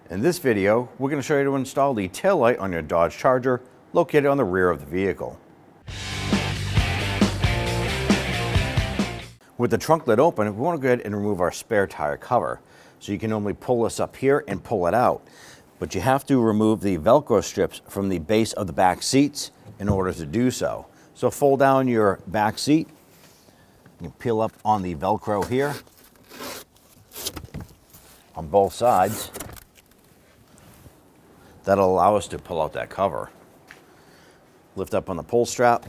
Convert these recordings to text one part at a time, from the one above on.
In this video, we're going to show you to install the taillight on your Dodge Charger located on the rear of the vehicle. With the trunk lid open, we want to go ahead and remove our spare tire cover. So you can normally pull this up here and pull it out, but you have to remove the Velcro strips from the base of the back seats in order to do so. So fold down your back seat, you peel up on the Velcro here on both sides. That'll allow us to pull out that cover. Lift up on the pull strap,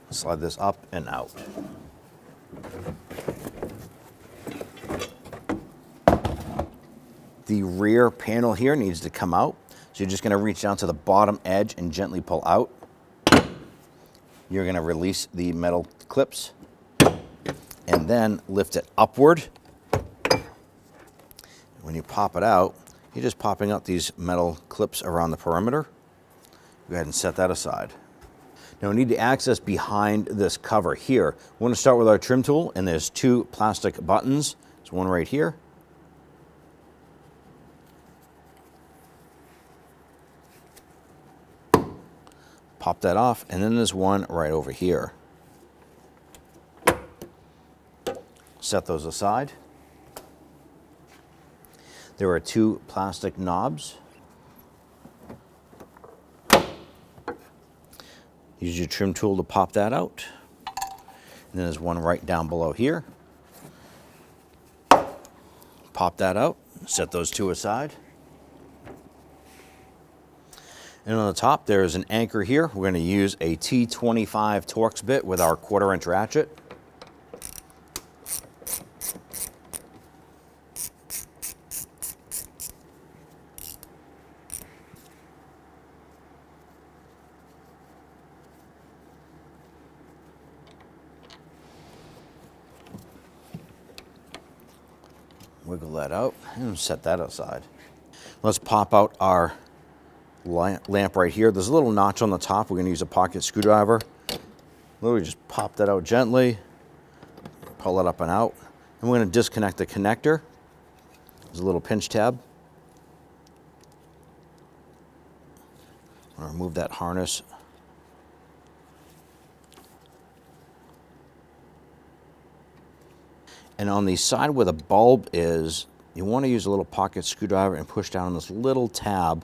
slide this up and out. The rear panel here needs to come out. So you're just going to reach down to the bottom edge and gently pull out. You're going to release the metal clips and then lift it upward. When you pop it out, you're just popping out these metal clips around the perimeter. Go ahead and set that aside. Now we need to access behind this cover here. We want to start with our trim tool, and there's two plastic buttons. There's one right here. Pop that off, and then there's one right over here. Set those aside. There are two plastic knobs. Use your trim tool to pop that out. And then there's one right down below here. Pop that out, set those two aside. And on the top, there is an anchor here. We're going to use a T25 Torx bit with our 1/4-inch ratchet. Wiggle that out and set that aside. Let's pop out our lamp right here. There's a little notch on the top. We're going to use a pocket screwdriver. Literally just pop that out gently, pull it up and out. And we're going to disconnect the connector. There's a little pinch tab. I'm going to remove that harness. And on the side where the bulb is, you want to use a little pocket screwdriver and push down on this little tab.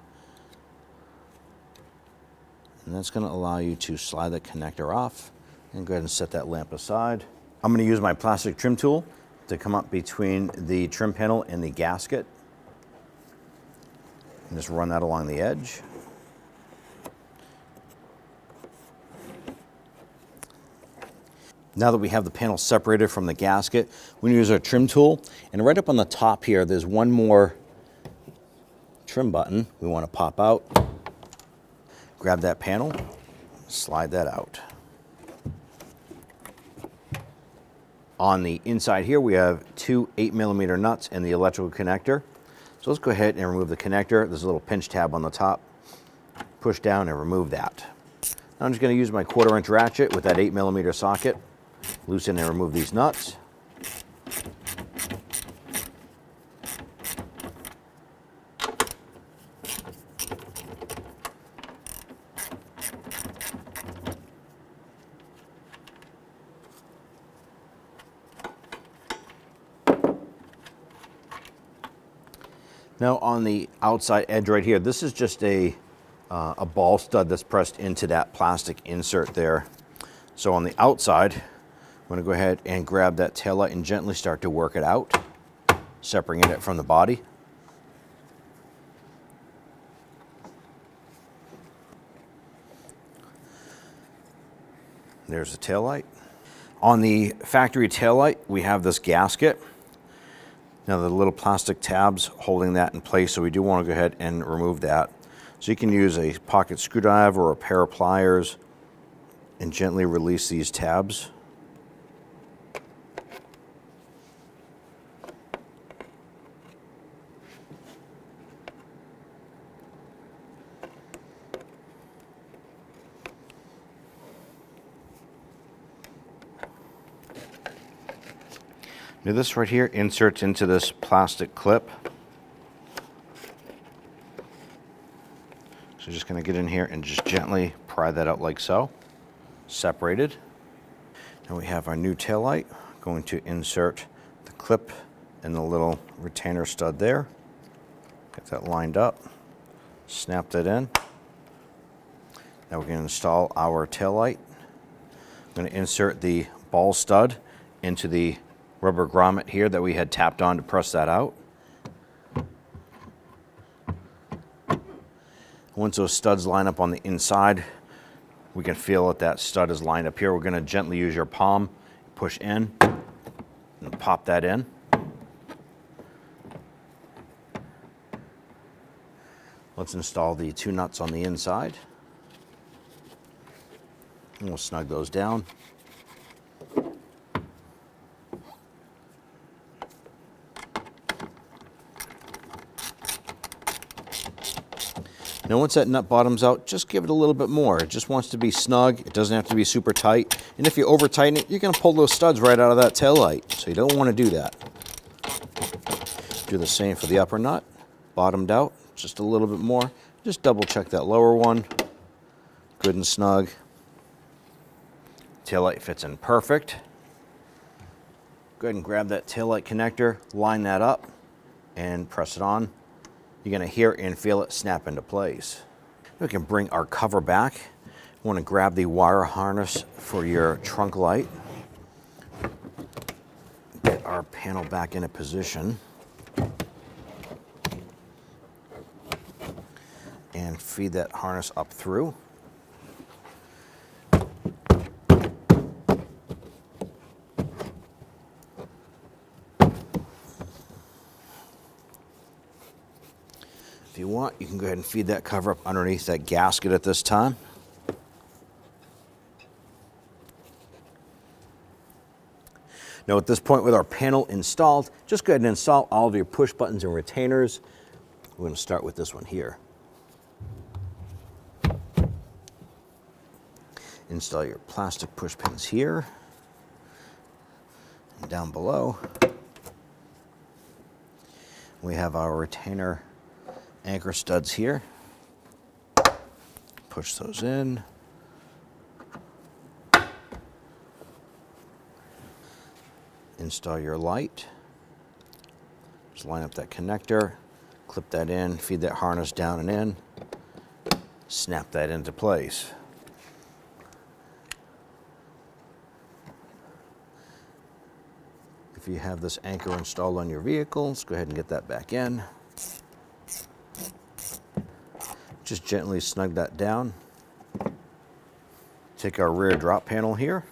And that's going to allow you to slide the connector off and go ahead and set that lamp aside. I'm going to use my plastic trim tool to come up between the trim panel and the gasket. And just run that along the edge. Now that we have the panel separated from the gasket, we're going to use our trim tool. And right up on the top here, there's one more trim button we want to pop out. Grab that panel, slide that out. On the inside here, we have two 8mm nuts and the electrical connector. So let's go ahead and remove the connector. There's a little pinch tab on the top. Push down and remove that. Now I'm just going to use my 1/4-inch ratchet with that 8mm socket. Loosen and remove these nuts. Now on the outside edge right here, this is just a ball stud that's pressed into that plastic insert there. So on the outside, I'm going to go ahead and grab that taillight and gently start to work it out, separating it from the body. There's the taillight. On the factory taillight, we have this gasket. Now the little plastic tabs holding that in place, so we do want to go ahead and remove that. So you can use a pocket screwdriver or a pair of pliers and gently release these tabs. Now this right here inserts into this plastic clip. So just gonna get in here and just gently pry that out like so. Separated. Now we have our new taillight. Going to insert the clip and the little retainer stud there. Get that lined up. Snap that in. Now we're going to install our taillight. I'm going to insert the ball stud into the rubber grommet here that we had tapped on to press that out. Once those studs line up on the inside, we can feel that that stud is lined up here. We're going to gently use your palm, push in, and pop that in. Let's install the two nuts on the inside. And we'll snug those down. Now once that nut bottoms out, just give it a little bit more. It just wants to be snug. It doesn't have to be super tight. And if you over tighten it, you're going to pull those studs right out of that tail light. So you don't want to do that. Do the same for the upper nut. Bottomed out, just a little bit more. Just double check that lower one. Good and snug. Tail light fits in perfect. Go ahead and grab that tail light connector, line that up, and press it on. You're going to hear and feel it snap into place. We can bring our cover back. We want to grab the wire harness for your trunk light. Get our panel back into position. And feed that harness up through. If you want, you can go ahead and feed that cover up underneath that gasket at this time. Now at this point with our panel installed, just go ahead and install all of your push buttons and retainers. We're going to start with this one here. Install your plastic push pins here and down below. We have our retainer anchor studs here. Push those in. Install your light. Just line up that connector, clip that in, feed that harness down and in, snap that into place. If you have this anchor installed on your vehicle, let's go ahead and get that back in. Just gently snug that down. Take our rear drop panel here.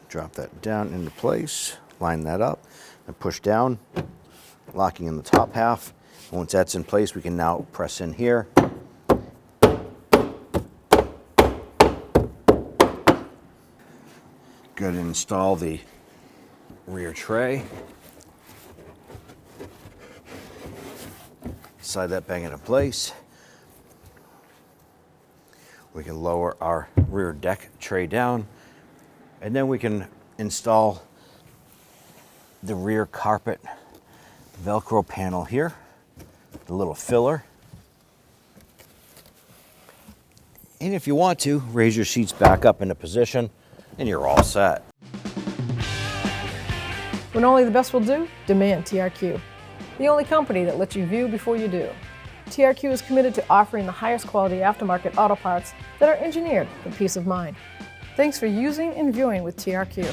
Drop that down into place, line that up, and push down, locking in the top half. Once that's in place, we can now press in here. Go ahead and install the rear tray. Slide that back into place. We can lower our rear deck tray down, and then we can install the rear carpet Velcro panel here, the little filler. And if you want to, raise your seats back up into position, and you're all set. When only the best will do, demand TRQ. The only company that lets you view before you do. TRQ is committed to offering the highest quality aftermarket auto parts that are engineered for peace of mind. Thanks for using and viewing with TRQ.